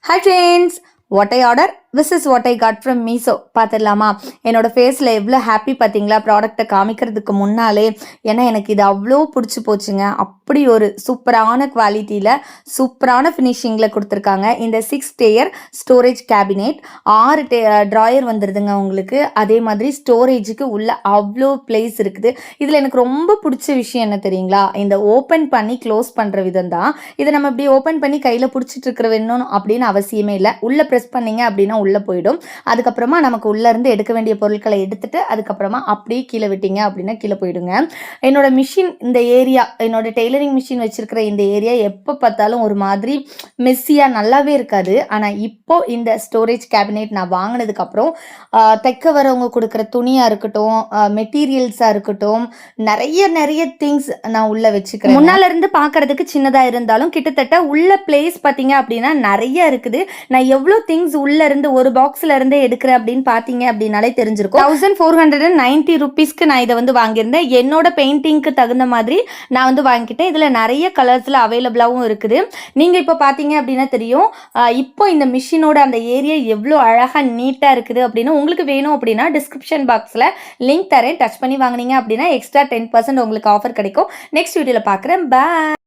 Hi friends, what I order? This is what I got from Meesho. பார்த்துடலாமா? என்னோட ஃபேஸில் எவ்வளோ ஹாப்பி பார்த்தீங்களா ப்ராடக்ட்டை காமிக்கிறதுக்கு முன்னாலே. ஏன்னா எனக்கு இது அவ்வளோ பிடிச்சி போச்சுங்க. அப்படி ஒரு சூப்பரான குவாலிட்டியில் சூப்பரான ஃபினிஷிங்கில் கொடுத்துருக்காங்க. இந்த 6 டேயர் ஸ்டோரேஜ் கேபினெட் 6 ட்ராயர் வந்துடுதுங்க உங்களுக்கு. அதே மாதிரி ஸ்டோரேஜுக்கு உள்ள அவ்வளோ பிளேஸ் இருக்குது. இதில் எனக்கு ரொம்ப பிடிச்ச விஷயம் என்ன தெரியுங்களா? இந்த ஓப்பன் பண்ணி க்ளோஸ் பண்ணுற விதம் தான். இதை நம்ம இப்படி ஓப்பன் பண்ணி கையில் பிடிச்சிட்டு இருக்கிற வேணும் அப்படின்னு அவசியமே இல்லை. உள்ளே ப்ரெஸ் பண்ணிங்க அப்படின்னா உள்ளே போயிடும். அதுக்கப்புறமா நமக்கு உள்ளேருந்து எடுக்க வேண்டிய பொருட்களை எடுத்துட்டு அதுக்கப்புறமா அப்படியே கீழே விட்டீங்க அப்படின்னா கீழே போயிடுங்க. என்னோட மிஷின் இந்த ஏரியா, என்னோட டெய்லரிங் மிஷின் வச்சிருக்கிற இந்த ஏரியா எப்போ பார்த்தாலும் ஒரு மாதிரி மெஸ்ஸியாக நல்லாவே இருக்காது. ஆனால் இப்போ இந்த ஸ்டோரேஜ் கேபினெட் நான் வாங்கினதுக்கப்புறம் தைக்க வரவங்க கொடுக்குற துணியாக இருக்கட்டும், மெட்டீரியல்ஸாக இருக்கட்டும், நிறைய திங்ஸ் நான் உள்ளே வச்சுக்கிறேன். முன்னால இருந்து பார்க்கறதுக்கு சின்னதாக இருந்தாலும் கிட்டத்தட்ட உள்ள பிளேஸ் பார்த்தீங்க அப்படின்னா நிறைய இருக்குது. நான் எவ்வளோ திங்ஸ் உள்ள இருந்து ஒரு பாக்ஸ்ல இருந்து எடுக்கிறேன் அப்படின்னு பார்த்தீங்க அப்படின்னாலே தெரிஞ்சிருக்கும். 1490 ருபீஸ்க்கு நான் இதை வந்து வாங்கியிருந்தேன். என்னோட பெயிண்டிங்க்கு தகுந்த மாதிரி நான் வந்து வாங்கிக்கிட்டேன். இதில் நிறைய கலர்ஸில் அவைலபிளாகவும் இருக்குது. நீங்கள் இப்போ பார்த்தீங்க அப்படின்னா தெரியும். இப்போ இந்த மிஷினோட அந்த ஏரியா எவ்வளோ அழகாக நீட்டாக இருக்குது அப்படின்னு. உங்களுக்கு வேணும் அப்படின்னா டிஸ்கிரிப்ஷன் பாக்ஸில் லிங்க் தரேன். டச் பண்ணி வாங்கினீங்க அப்படின்னா எக்ஸ்ட்ரா 10% உங்களுக்கு ஆஃபர் கிடைக்கும். நெக்ஸ்ட் வீடியோவில் பார்க்குறேன். பாய்.